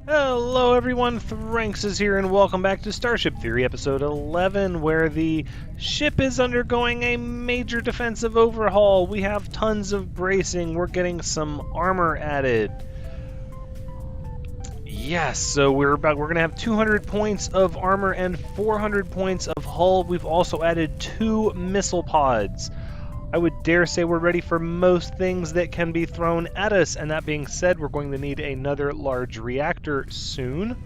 Hello everyone, Thranxes here, and welcome back to Starship Theory episode 11, where the ship is undergoing a major defensive overhaul. We have tons of bracing, we're getting some armor added. Yes, so we're gonna have 200 points of armor and 400 points of hull. We've also added 2 missile pods. I would dare say we're ready for most things that can be thrown at us, and that being said, we're going to need another large reactor soon.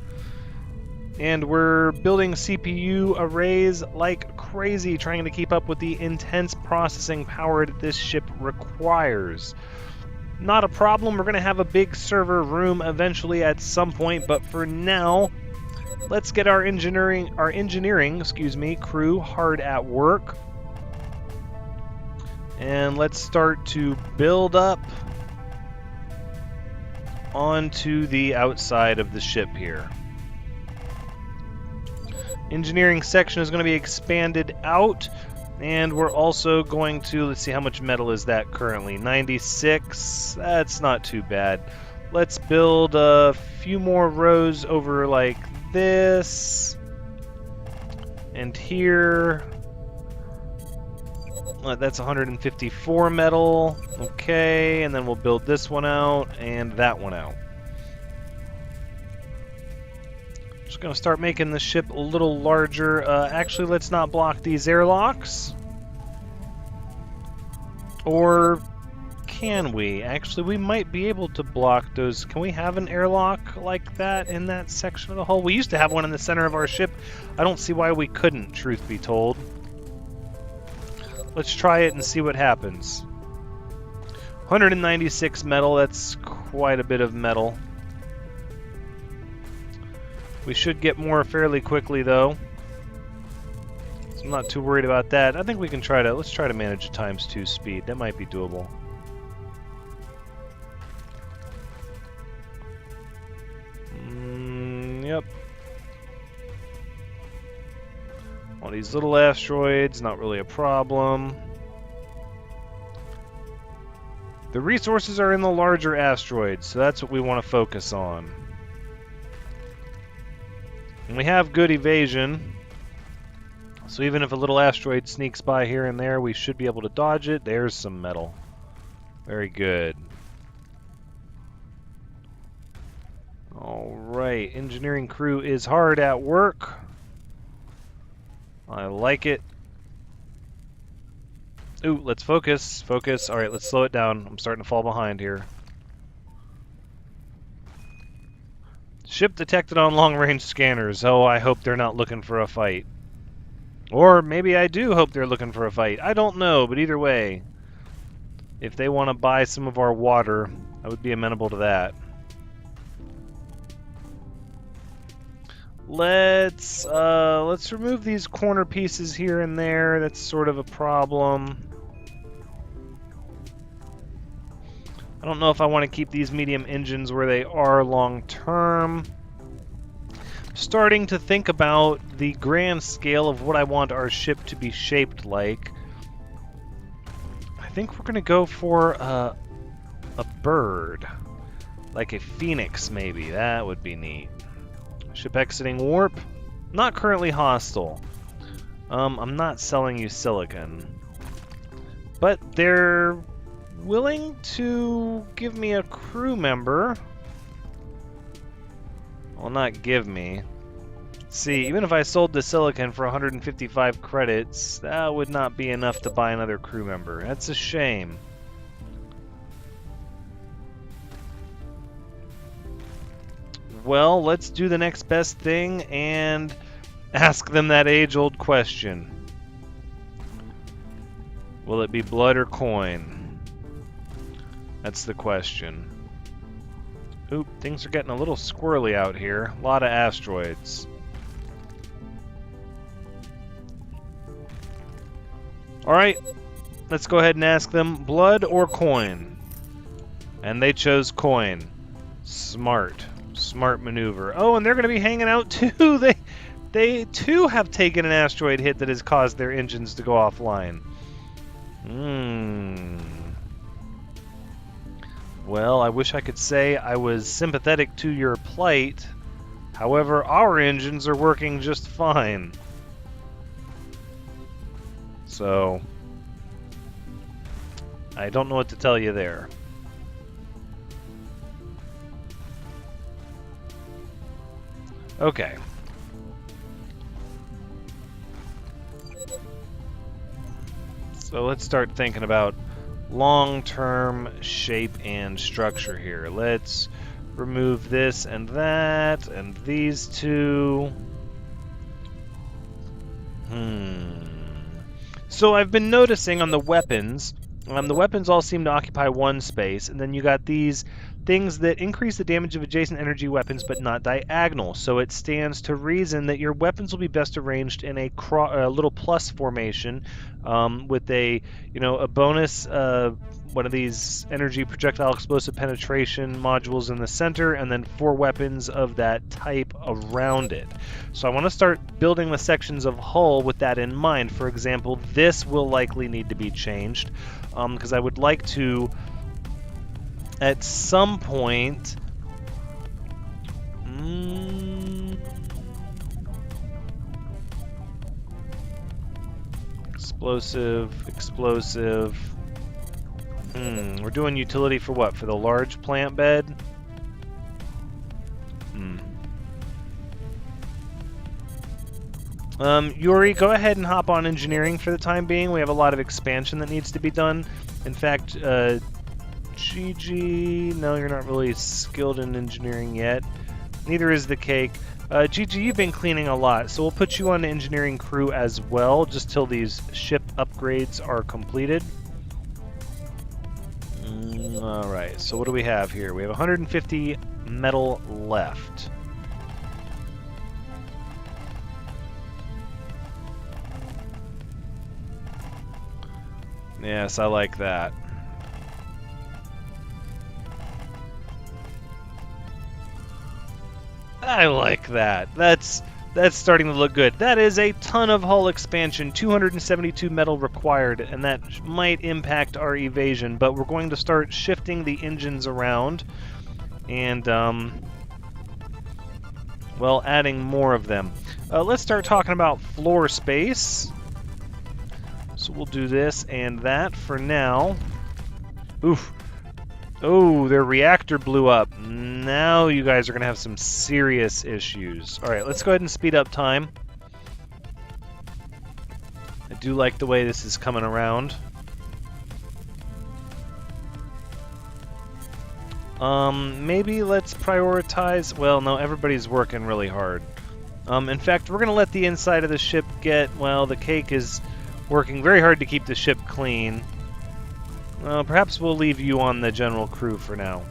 And we're building CPU arrays like crazy, trying to keep up with the intense processing power that this ship requires. Not a problem, we're going to have a big server room eventually at some point, but for now, let's get our engineering crew hard at work. And let's start to build up onto the outside of the ship here. Engineering section is going to be expanded out, and we're also going to, let's see, how much metal is that currently? 96. That's not too bad. Let's build a few more rows over like this, and here. That's 154 metal. Okay, and then we'll build this one out and that one out. Just gonna start making the ship a little larger. Actually, let's not block these airlocks. Or can we? Actually, we might be able to block those. Can we have an airlock like that in that section of the hull? We used to have one in the center of our ship. I don't see why we couldn't, truth be told. Let's try it and see what happens. 196 metal, that's quite a bit of metal. We should get more fairly quickly though. So I'm not too worried about that. I think we can let's try to manage a ×2 speed. That might be doable. Yep. All these little asteroids, not really a problem. The resources are in the larger asteroids, so that's what we want to focus on. And we have good evasion, so even if a little asteroid sneaks by here and there, we should be able to dodge it. There's some metal. Very good. Alright, engineering crew is hard at work. I like it. Ooh, let's focus. Focus. Alright, let's slow it down. I'm starting to fall behind here. Ship detected on long-range scanners. Oh, I hope they're not looking for a fight. Or maybe I do hope they're looking for a fight. I don't know, but either way, if they want to buy some of our water, I would be amenable to that. Let's remove these corner pieces here and there. That's sort of a problem. I don't know if I want to keep these medium engines where they are long term. Starting to think about the grand scale of what I want our ship to be shaped like. I think we're going to go for a bird. Like a phoenix, maybe. That would be neat. Ship exiting warp. Not currently hostile. I'm not selling you silicon. But they're willing to give me a crew member. Well, not give me. See, even if I sold the silicon for 155 credits, that would not be enough to buy another crew member. That's a shame. Well, let's do the next best thing and ask them that age-old question. Will it be blood or coin? That's the question. Oop, things are getting a little squirrely out here. A lot of asteroids. Alright, let's go ahead and ask them blood or coin. And they chose coin. Smart. Smart maneuver. Oh, and they're going to be hanging out too. They too have taken an asteroid hit that has caused their engines to go offline. Well, I wish I could say I was sympathetic to your plight. However, our engines are working just fine. So, I don't know what to tell you there. Okay. So let's start thinking about long-term shape and structure here. Let's remove this and that and these two. So I've been noticing on the weapons all seem to occupy one space, and then you got these things that increase the damage of adjacent energy weapons but not diagonal. So it stands to reason that your weapons will be best arranged in a little plus formation, with a bonus one of these energy projectile explosive penetration modules in the center, and then 4 weapons of that type around it. So I want to start building the sections of hull with that in mind. For example, this will likely need to be changed, because I would like to, at some point, explosive. We're doing utility for what? For the large plant bed? Yuri, go ahead and hop on engineering for the time being. We have a lot of expansion that needs to be done. In fact, GG, no, you're not really skilled in engineering yet. Neither is the cake. GG, you've been cleaning a lot, so we'll put you on the engineering crew as well, just till these ship upgrades are completed. Alright, so what do we have here? We have 150 metal left. Yes, I like that. I like that. That's starting to look good. That is a ton of hull expansion, 272 metal required, and that might impact our evasion, but we're going to start shifting the engines around and, well, adding more of them. Let's start talking about floor space. So we'll do this and that for now. Oof. Oh, their reactor blew up. Now you guys are going to have some serious issues. Alright, let's go ahead and speed up time. I do like the way this is coming around. Maybe let's prioritize... Well, no, everybody's working really hard. In fact, we're going to let the inside of the ship get... Well, the cake is working very hard to keep the ship clean. Perhaps we'll leave you on the general crew for now.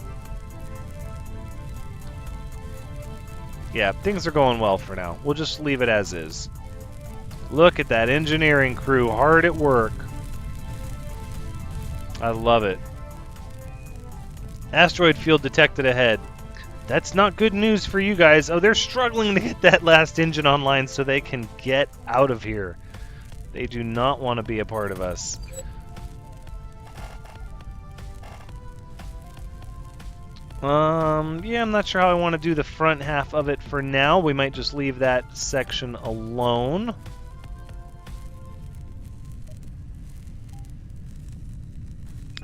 Yeah, things are going well for now. We'll just leave it as is. Look at that engineering crew hard at work. I love it. Asteroid Field detected ahead. That's not good news for you guys. Oh, they're struggling to get that last engine online so they can get out of here. They do not want to be a part of us. Yeah, I'm not sure how I want to do the front half of it for now. We might just leave that section alone.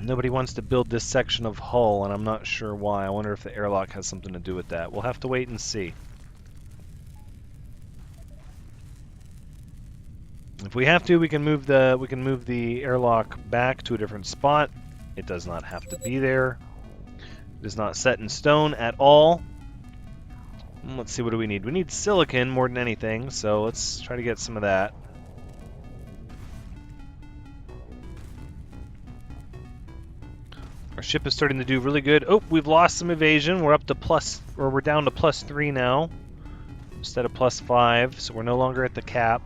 Nobody wants to build this section of hull, and I'm not sure why. I wonder if the airlock has something to do with that. We'll have to wait and see. If we have to, we can move the airlock back to a different spot. It does not have to be there. It is not set in stone at all. Let's see, what do we need? We need silicon more than anything, so let's try to get some of that. Our ship is starting to do really good. Oh, we've lost some evasion. We're up to we're down to +3 now instead of +5, so we're no longer at the cap.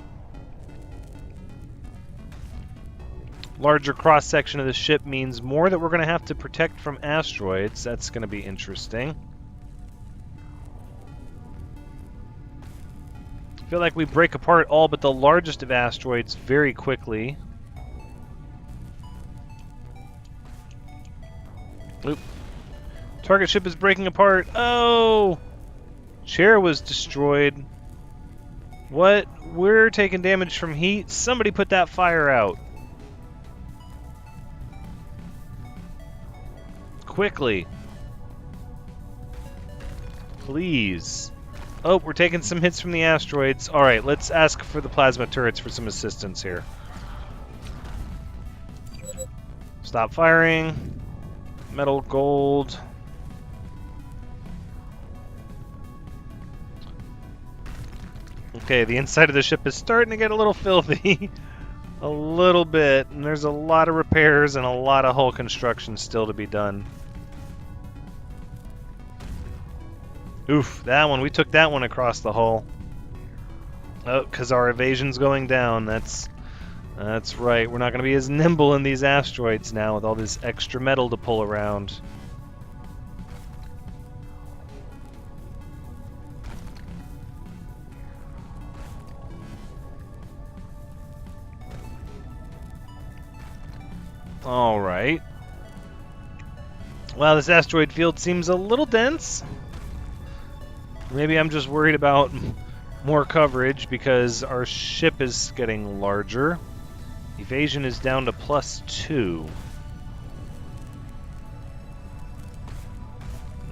Larger cross-section of the ship means more that we're going to have to protect from asteroids. That's going to be interesting. I feel like we break apart all but the largest of asteroids very quickly. Oop. Target ship is breaking apart. Oh! Chair was destroyed. What? We're taking damage from heat? Somebody put that fire out. Quickly. Please. Oh, we're taking some hits from the asteroids. Alright, let's ask for the plasma turrets for some assistance here. Stop firing. Metal, gold. Okay, the inside of the ship is starting to get a little filthy. A little bit. And there's a lot of repairs and a lot of hull construction still to be done. Oof, that one. We took that one across the hull. Oh, because our evasion's going down. That's right. We're not going to be as nimble in these asteroids now with all this extra metal to pull around. Alright. Wow, this asteroid field seems a little dense. Maybe I'm just worried about more coverage because our ship is getting larger. Evasion is down to +2.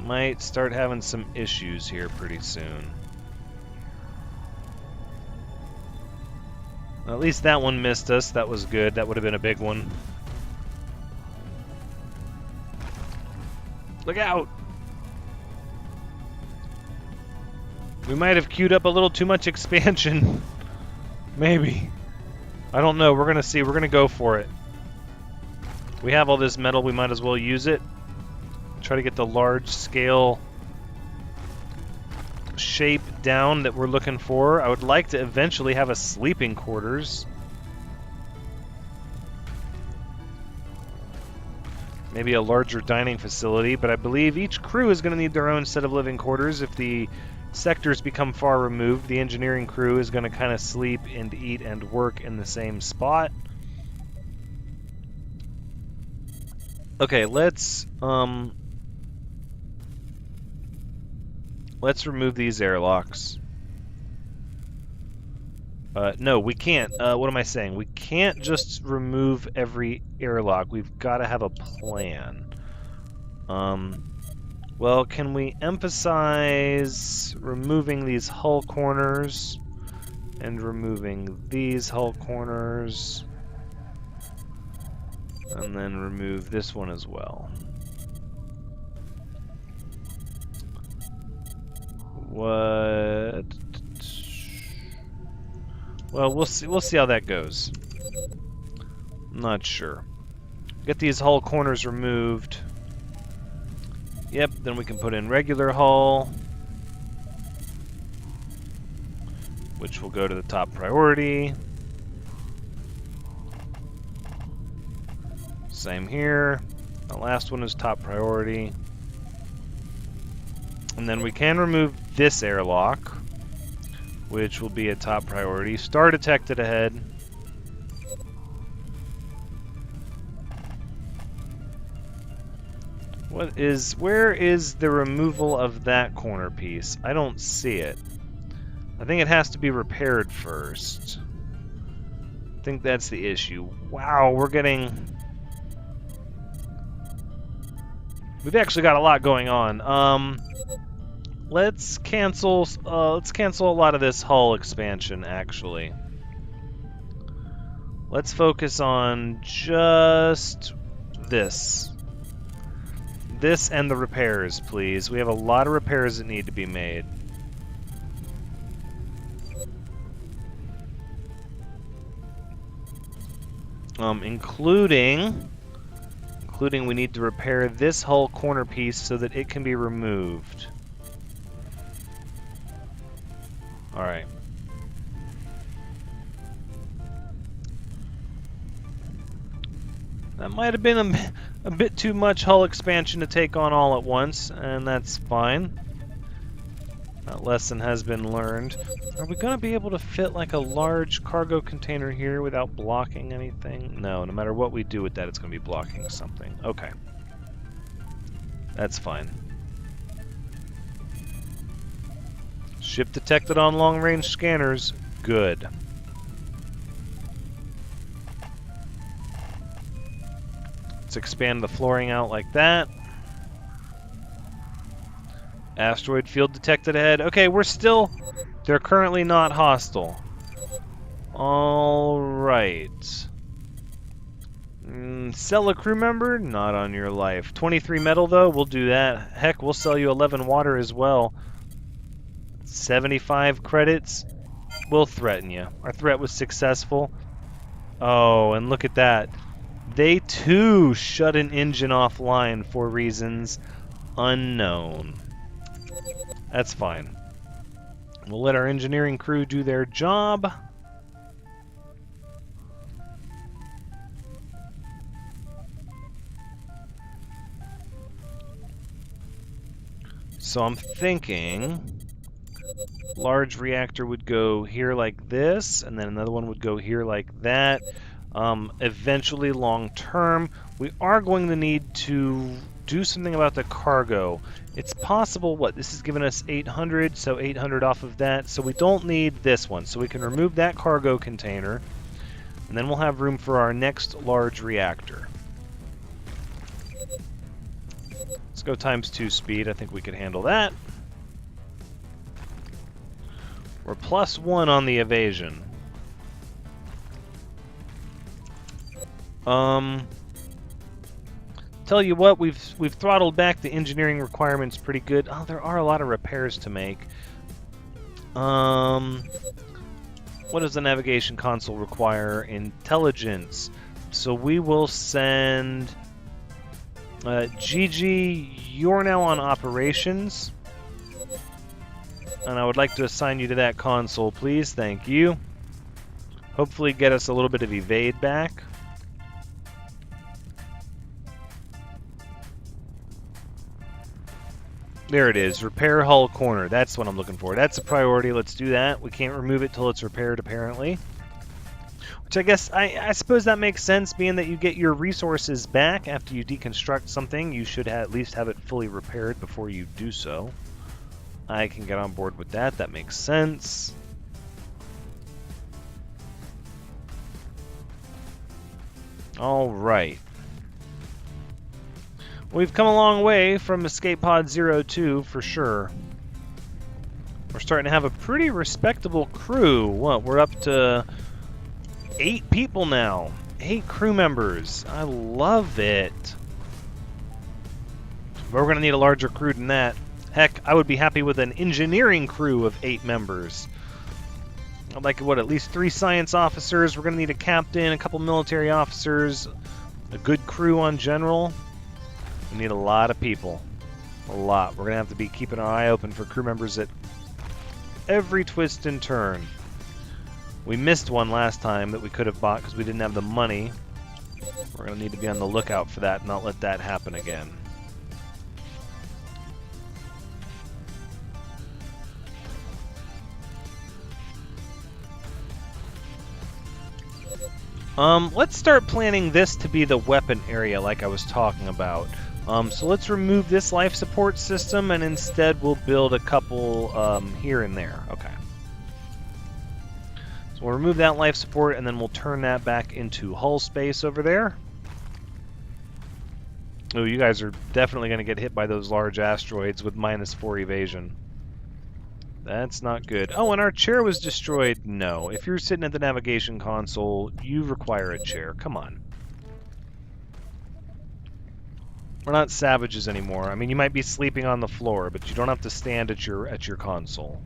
Might start having some issues here pretty soon. Well, at least that one missed us. That was good. That would have been a big one. Look out! We might have queued up a little too much expansion. Maybe. I don't know. We're going to see. We're going to go for it. We have all this metal. We might as well use it. Try to get the large-scale shape down that we're looking for. I would like to eventually have a sleeping quarters. Maybe a larger dining facility, but I believe each crew is going to need their own set of living quarters. If the sectors become far removed, the engineering crew is going to kind of sleep and eat and work in the same spot. Okay, let's remove these airlocks. No, we can't. What am I saying? We can't just remove every airlock. We've got to have a plan. Well, can we emphasize removing these hull corners and removing these hull corners? And then remove this one as well. What? Well, we'll see how that goes. I'm not sure. Get these hull corners removed. Yep, then we can put in regular hull, which will go to the top priority. Same here. The last one is top priority. And then we can remove this airlock, which will be a top priority. Star detected ahead. Where is the removal of that corner piece? I don't see it. I think it has to be repaired first. I think that's the issue. Wow, we've actually got a lot going on. Let's cancel a lot of this hull expansion, actually. Let's focus on just this. This and the repairs, please. We have a lot of repairs that need to be made. Including we need to repair this hull corner piece so that it can be removed. Alright. That might have been a bit too much hull expansion to take on all at once, and that's fine. That lesson has been learned. Are we going to be able to fit like a large cargo container here without blocking anything? No matter what we do with that, it's going to be blocking something. Okay. That's fine. Ship detected on long-range scanners. Good. Let's expand the flooring out like that. Asteroid field detected ahead. Okay, we're still... They're currently not hostile. Alright. Sell a crew member? Not on your life. 23 metal, though? We'll do that. Heck, we'll sell you 11 water as well. 75 credits? We'll threaten you. Our threat was successful. Oh, and look at that. They, too, shut an engine offline for reasons unknown. That's fine. We'll let our engineering crew do their job. So I'm thinking large reactor would go here like this, and then another one would go here like that. Eventually, long term, we are going to need to do something about the cargo. It's possible, what, this is giving us 800, so 800 off of that, so we don't need this one. So we can remove that cargo container, and then we'll have room for our next large reactor. Let's go ×2 speed. I think we could handle that. We're +1 on the evasion. Tell you what, we've throttled back the engineering requirements pretty good. Oh, there are a lot of repairs to make. What does the navigation console require? Intelligence. So we will send Gigi, you're now on operations. And I would like to assign you to that console, please. Thank you. Hopefully get us a little bit of evade back. There it is. Repair hull corner. That's what I'm looking for. That's a priority. Let's do that. We can't remove it till it's repaired, apparently. Which I guess, I suppose that makes sense, being that you get your resources back after you deconstruct something. You should at least have it fully repaired before you do so. I can get on board with that. That makes sense. All right. We've come a long way from Escape Pod 02 for sure. We're starting to have a pretty respectable crew. What, we're up to 8 people now. 8 crew members. I love it. But we're going to need a larger crew than that. Heck, I would be happy with an engineering crew of 8 members. I'd like, what, at least 3 science officers. We're going to need a captain, a couple military officers, a good crew on general. We need a lot of people. A lot. We're going to have to be keeping our eye open for crew members at every twist and turn. We missed one last time that we could have bought because we didn't have the money. We're going to need to be on the lookout for that and not let that happen again. Let's start planning this to be the weapon area like I was talking about. So let's remove this life support system, and instead we'll build a couple here and there. Okay. So we'll remove that life support, and then we'll turn that back into hull space over there. Oh, you guys are definitely going to get hit by those large asteroids with -4 evasion. That's not good. Oh, and our chair was destroyed. No. If you're sitting at the navigation console, you require a chair. Come on. We're not savages anymore. I mean, you might be sleeping on the floor, but you don't have to stand at your console.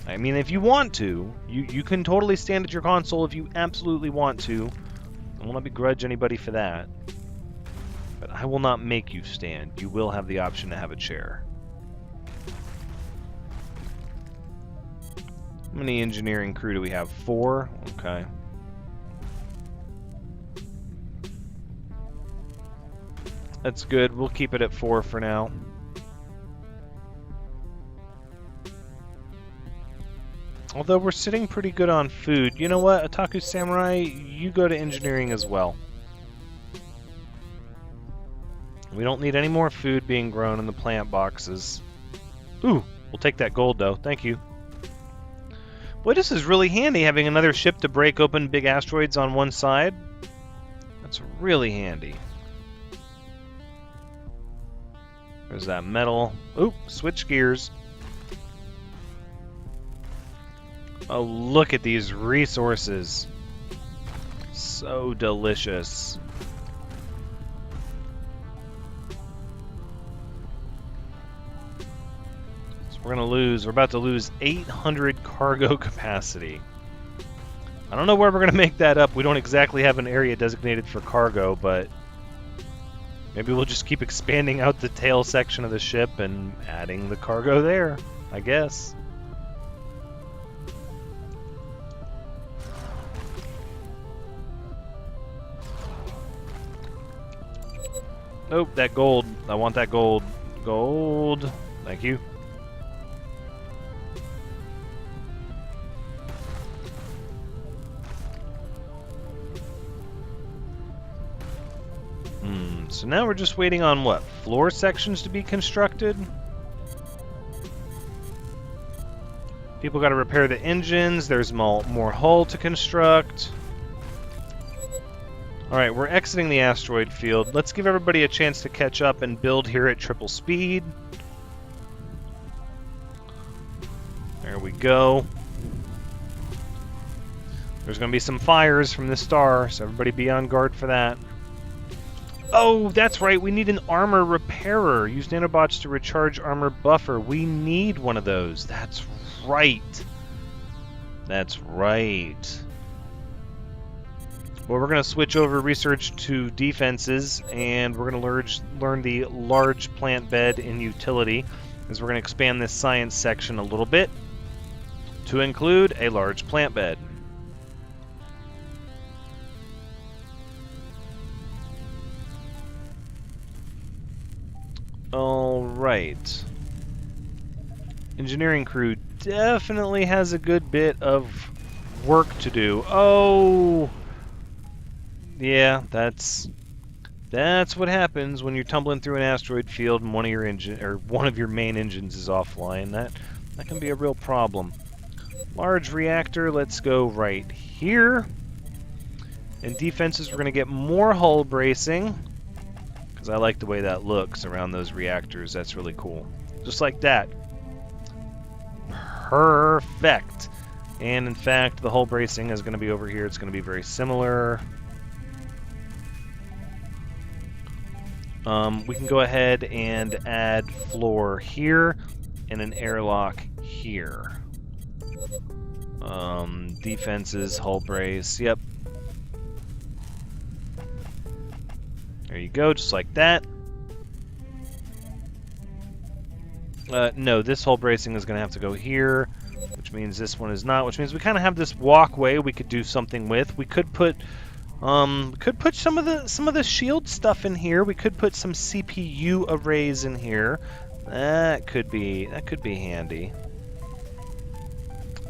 I mean, if you want to, you can totally stand at your console if you absolutely want to. I will not begrudge anybody for that. But I will not make you stand. You will have the option to have a chair. How many engineering crew do we have? 4? Okay. That's good. We'll keep it at 4 for now. Although we're sitting pretty good on food. You know what, Otaku Samurai, you go to engineering as well. We don't need any more food being grown in the plant boxes. Ooh, we'll take that gold, though. Thank you. Boy, this is really handy, having another ship to break open big asteroids on one side. That's really handy. There's that metal. Oop, switch gears. Oh, look at these resources. So delicious. So we're about to lose 800 cargo capacity. I don't know where we're going to make that up. We don't exactly have an area designated for cargo, but maybe we'll just keep expanding out the tail section of the ship and adding the cargo there, I guess. Nope, that gold. I want that gold. Gold. Thank you. So now we're just waiting on what? Floor sections to be constructed? People got to repair the engines. There's more hull to construct. Alright, we're exiting the asteroid field. Let's give everybody a chance to catch up and build here at triple speed. There we go. There's going to be some fires from the star, so everybody be on guard for that. Oh, that's right. We need an armor repairer. Use nanobots to recharge armor buffer. We need one of those. That's right. That's right. Well, we're going to switch over research to defenses, and we're going to learn the large plant bed in utility, as we're going to expand this science section a little bit to include a large plant bed. Alright. Engineering crew definitely has a good bit of work to do. Oh! Yeah, that's what happens when you're tumbling through an asteroid field and one of your main engines is offline. That can be a real problem. Large reactor, let's go right here. In defenses, we're going to get more hull bracing, because I like the way that looks around those reactors. That's really cool. Just like that. Perfect. And in fact, the hull bracing is going to be over here. It's going to be very similar. We can go ahead and add floor here and an airlock here. Defenses, hull brace, yep. There you go, just like that. No, this hull bracing is going to have to go here, which means this one is not, which means we kind of have this walkway we could do something with. We could put some of the shield stuff in here. We could put some CPU arrays in here. That could be handy.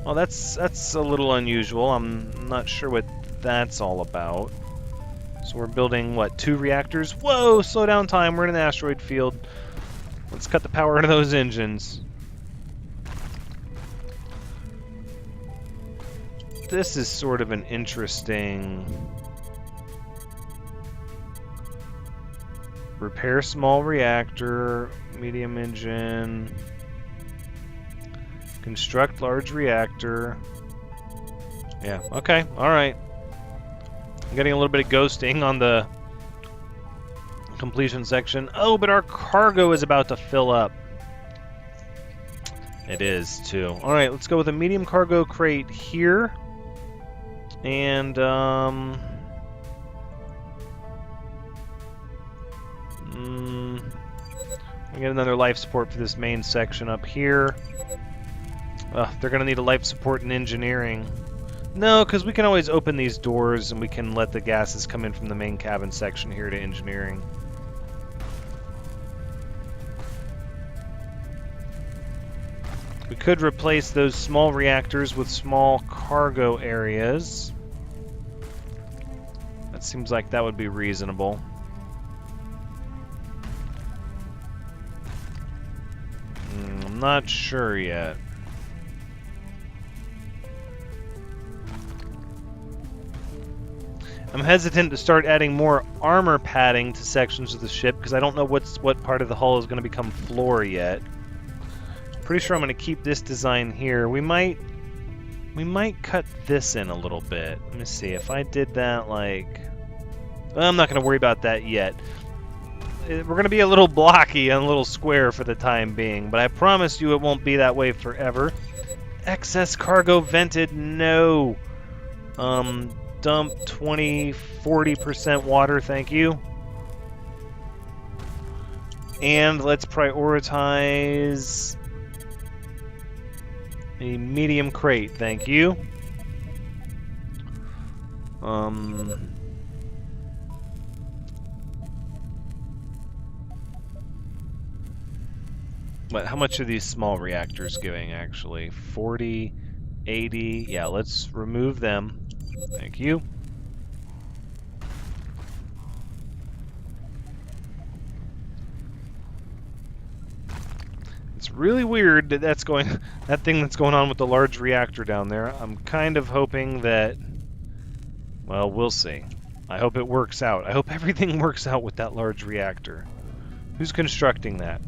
Well, that's a little unusual. I'm not sure what that's all about. So we're building, what, 2 reactors? Whoa, slow down time. We're in an asteroid field. Let's cut the power into those engines. This is sort of an interesting... Repair small reactor, medium engine... Construct large reactor. Yeah, okay, alright. I'm getting a little bit of ghosting on the completion section. Oh, but our cargo is about to fill up. It is, too. Alright, let's go with a medium cargo crate here. And, I get another life support for this main section up here. They're going to need a life support in engineering. No, because we can always open these doors and we can let the gases come in from the main cabin section here to engineering. We could replace those small reactors with small cargo areas. That seems like that would be reasonable. I'm not sure yet. I'm hesitant to start adding more armor padding to sections of the ship because I don't know what part of the hull is going to become floor yet. Pretty sure I'm going to keep this design here. We might cut this in a little bit. Let me see. If I did that like... Well, I'm not going to worry about that yet. We're going to be a little blocky and a little square for the time being, but I promise you it won't be that way forever. Excess cargo vented? No. Dump 20-40% water, thank you. And let's prioritize a medium crate, thank you. But how much are these small reactors giving, actually? 40, 80, yeah, let's remove them. Thank you. It's really weird that that thing that's going on with the large reactor down there. I'm kind of hoping that, well, we'll see. I hope it works out. I hope everything works out with that large reactor. Who's constructing that?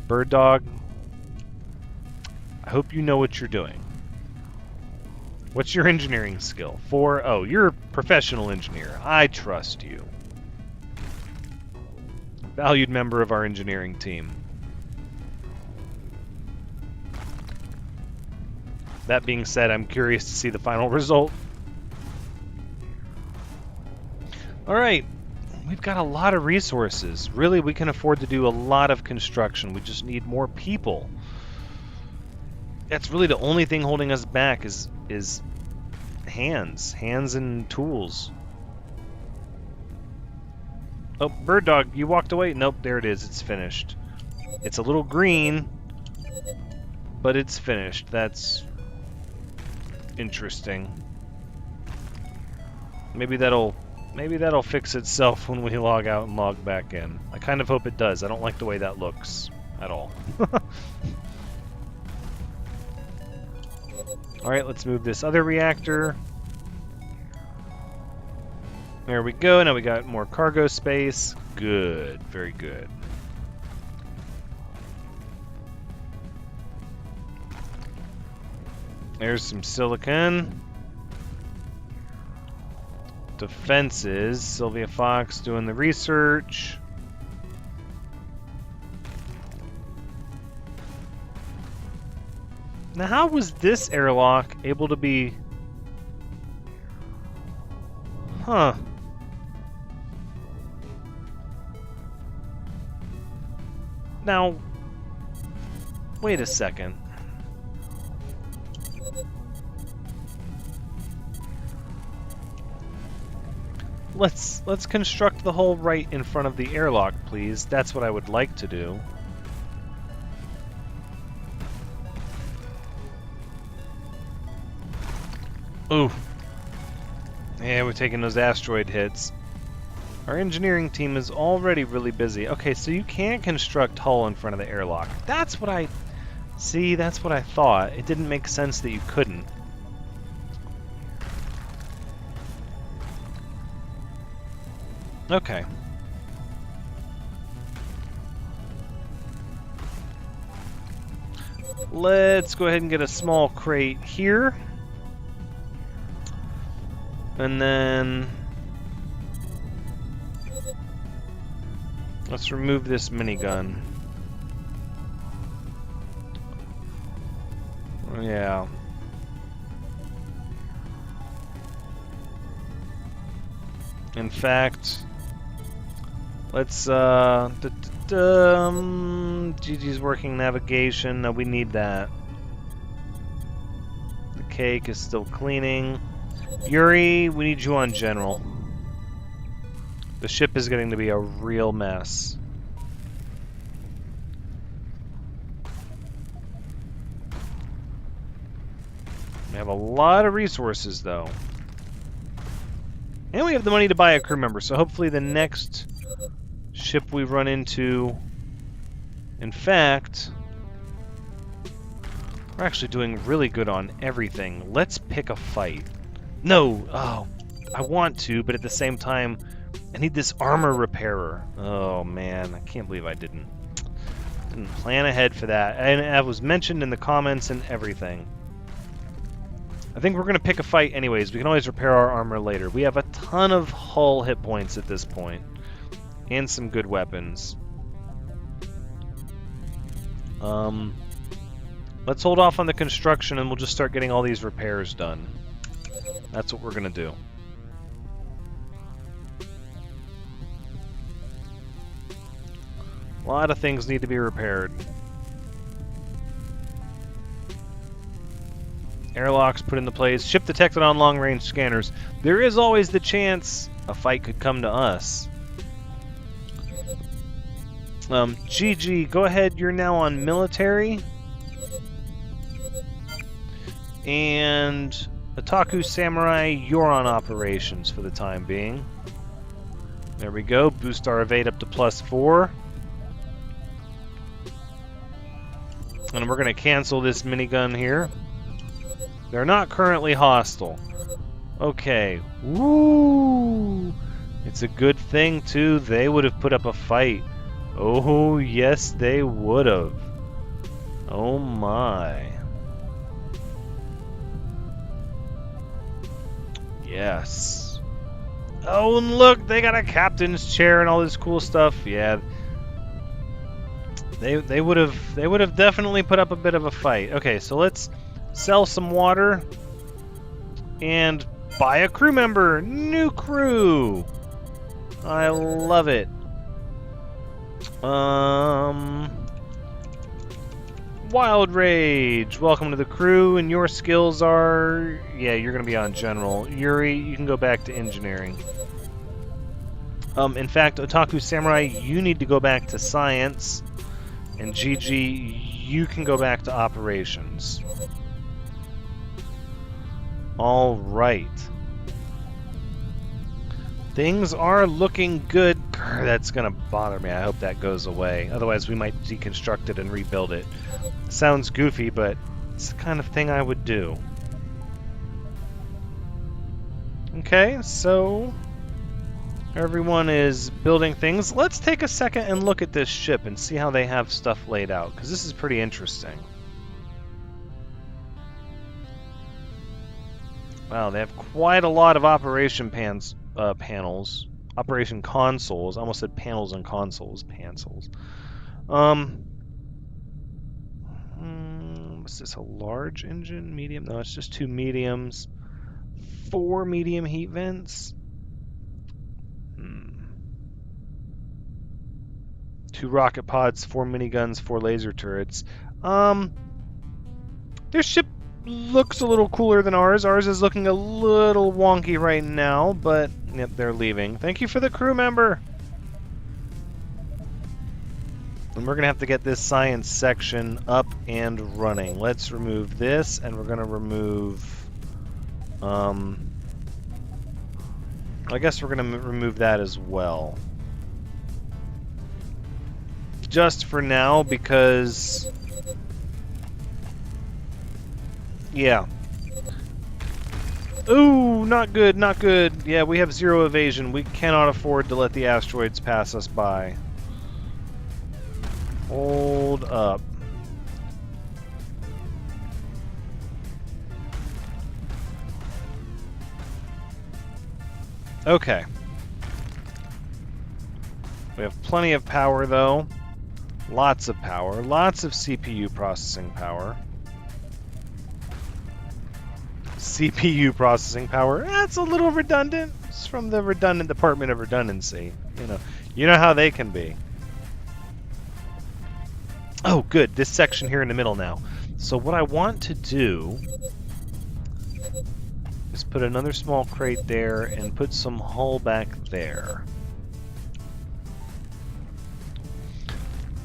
Bird Dog? I hope you know what you're doing. What's your engineering skill? 4? Oh, you're a professional engineer. I trust you. Valued member of our engineering team. That being said, I'm curious to see the final result. Alright, we've got a lot of resources. Really, we can afford to do a lot of construction. We just need more people. That's really the only thing holding us back is hands and tools. Oh, Bird Dog, you walked away? Nope, there it is. It's finished. It's a little green, but it's finished. That's interesting. Maybe that'll fix itself when we log out and log back in. I kind of hope it does. I don't like the way that looks at all. Alright, let's move this other reactor. There we go. Now we got more cargo space. Good. Very good. There's some silicon. Defenses. Sylvia Fox doing the research. Now, how was this airlock able to be... Huh. Now, wait a second. Let's construct the hull right in front of the airlock, please. That's what I would like to do. Ooh. Yeah, we're taking those asteroid hits. Our engineering team is already really busy. Okay, so you can't construct hull in front of the airlock. That's what I... See, that's what I thought. It didn't make sense that you couldn't. Okay. Let's go ahead and get a small crate here. And then... let's remove this minigun. Yeah. In fact, let's GG's working navigation. No, we need that. The cake is still cleaning. Yuri, we need you on general. The ship is getting to be a real mess. We have a lot of resources, though. And we have the money to buy a crew member, so hopefully the next ship we run into, in fact, We're actually doing really good on everything. Let's pick a fight. No! Oh, I want to, but at the same time, I need this armor repairer. Oh man, I can't believe I didn't plan ahead for that. And it was mentioned in the comments and everything. I think we're going to pick a fight anyways. We can always repair our armor later. We have a ton of hull hit points at this point. And some good weapons. Let's hold off on the construction and we'll just start getting all these repairs done. That's what we're going to do. A lot of things need to be repaired. Airlocks put into place. Ship detected on long-range scanners. There is always the chance a fight could come to us. GG, go ahead. You're now on military. And Otaku Samurai, you're on operations for the time being. There we go. Boost our evade up to +4. And we're going to cancel this minigun here. They're not currently hostile. Okay. Woo! It's a good thing, too. They would have put up a fight. Oh, yes, they would have. Oh, my. Yes. Oh, and look, they got a captain's chair and all this cool stuff. Yeah. They would have definitely put up a bit of a fight. Okay, so let's sell some water and buy a crew member. New crew. I love it. Wild Rage. Welcome to the crew, and your skills are... Yeah, you're going to be on General. Yuri, you can go back to Engineering. In fact, Otaku Samurai, you need to go back to Science. And GG, you can go back to Operations. Alright. Things are looking good. Grr, that's going to bother me. I hope that goes away. Otherwise, we might deconstruct it and rebuild it. Sounds goofy, but it's the kind of thing I would do. Okay, so everyone is building things. Let's take a second and look at this ship and see how they have stuff laid out, because this is pretty interesting. Wow, they have quite a lot of operation panels. Operation consoles. I almost said panels and consoles. Pansoles. Was this a large engine? Medium? No, it's just 2 mediums. 4 medium heat vents. 2 rocket pods, 4 miniguns, 4 laser turrets. Their ship looks a little cooler than ours. Ours is looking a little wonky right now, but yep, they're leaving. Thank you for the crew member. And we're gonna have to get this science section up and running. Let's remove this, and we're gonna remove. I guess we're gonna remove that as well. Just for now, because... Yeah. Ooh, not good, not good. Yeah, we have 0 evasion. We cannot afford to let the asteroids pass us by. Hold up. Okay. We have plenty of power, though. Lots of power. Lots of CPU processing power. CPU processing power. That's a little redundant. It's from the redundant Department of Redundancy. You know how they can be. Oh, good. This section here in the middle now. So what I want to do is put another small crate there and put some hull back there.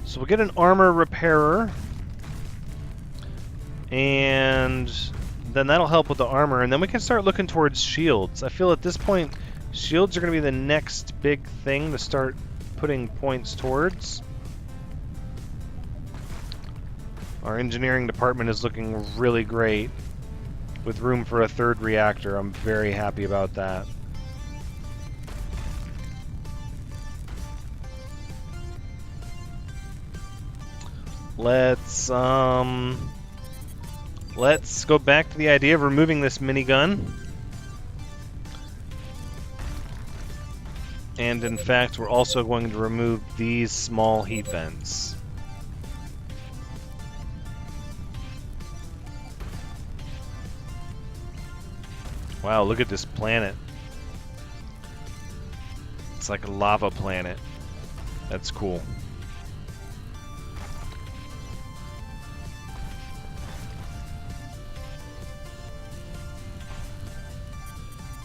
So we'll get an armor repairer, and then that'll help with the armor, and then we can start looking towards shields. I feel at this point, shields are going to be the next big thing to start putting points towards. Our engineering department is looking really great, with room for a third reactor. I'm very happy about that. Let's go back to the idea of removing this minigun. And in fact, we're also going to remove these small heat vents. Wow, look at this planet. It's like a lava planet. That's cool.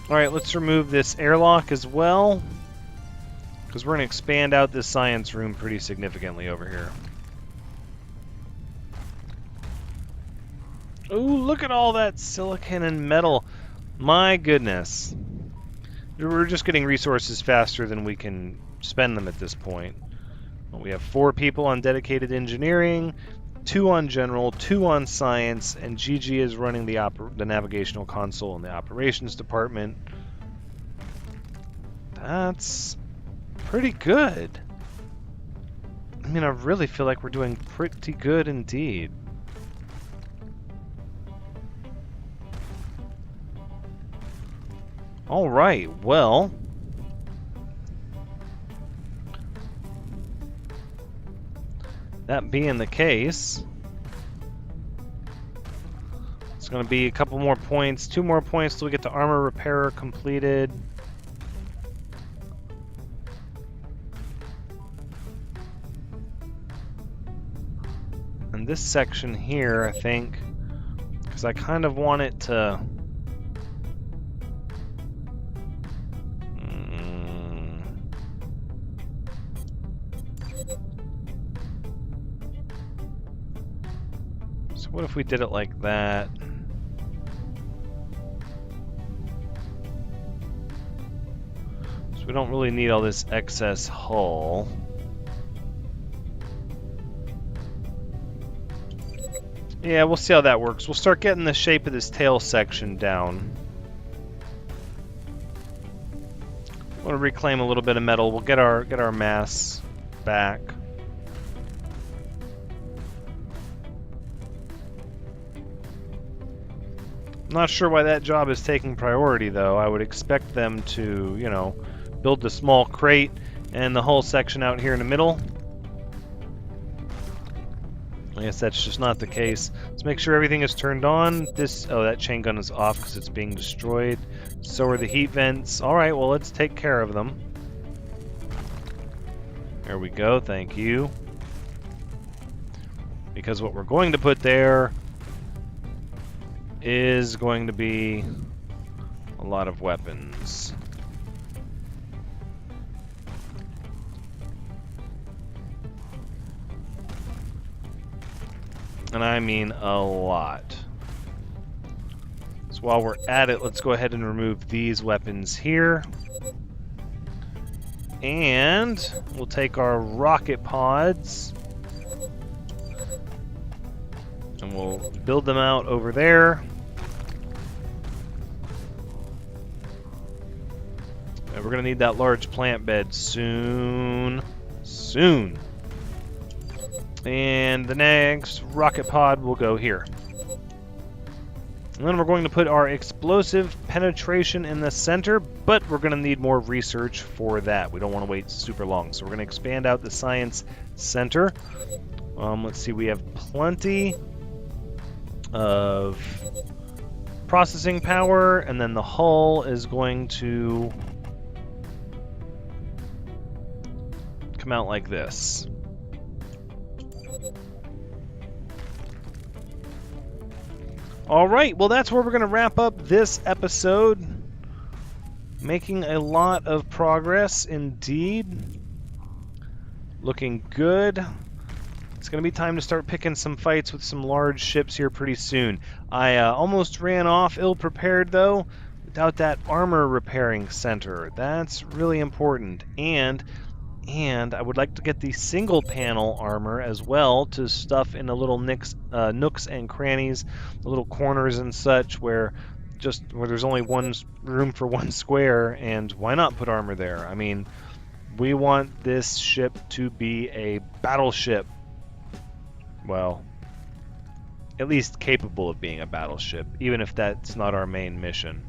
Alright, let's remove this airlock as well, because we're going to expand out this science room pretty significantly over here. Ooh, look at all that silicon and metal. My goodness. We're just getting resources faster than we can spend them at this point. Well, we have 4 people on dedicated engineering, 2 on general, 2 on science, and Gigi is running the navigational console in the operations department. That's pretty good. I mean, I really feel like we're doing pretty good indeed. All right, well, that being the case, it's going to be a couple more points, 2 more points till we get the armor repairer completed. And this section here, I think, because I kind of want it to... So what if we did it like that? So we don't really need all this excess hull. Yeah, we'll see how that works. We'll start getting the shape of this tail section down. Want to reclaim a little bit of metal. We'll get our mass back. I'm not sure why that job is taking priority, though. I would expect them to, you know, build the small crate and the whole section out here in the middle. I guess that's just not the case. Let's make sure everything is turned on. Oh, that chain gun is off because it's being destroyed. So are the heat vents. All right, well, let's take care of them. There we go, thank you. Because what we're going to put there is going to be a lot of weapons. And I mean a lot. So while we're at it, let's go ahead and remove these weapons here. And we'll take our rocket pods and we'll build them out over there. And we're going to need that large plant bed soon. Soon. And the next rocket pod will go here. And then we're going to put our explosive penetration in the center, but we're going to need more research for that. We don't want to wait super long. So we're going to expand out the science center. Let's see, we have plenty of processing power, and then the hull is going to come out like this. Alright, well that's where we're going to wrap up this episode. Making a lot of progress indeed. Looking good. It's going to be time to start picking some fights with some large ships here pretty soon. I almost ran off ill-prepared though, without that armor repairing center. That's really important. And And I would like to get the single panel armor as well to stuff in the little nooks and crannies, the little corners and such where there's only one room for one square, and why not put armor there? I mean, we want this ship to be a battleship. Well, at least capable of being a battleship, even if that's not our main mission.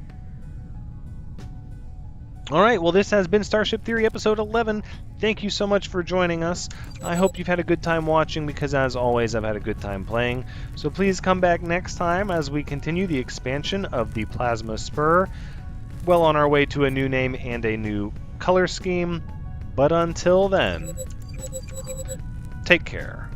All right, well, this has been Starship Theory episode 11. Thank you so much for joining us. I hope you've had a good time watching because, as always, I've had a good time playing. So please come back next time as we continue the expansion of the Plasma Spur, well on our way to a new name and a new color scheme. But until then, take care.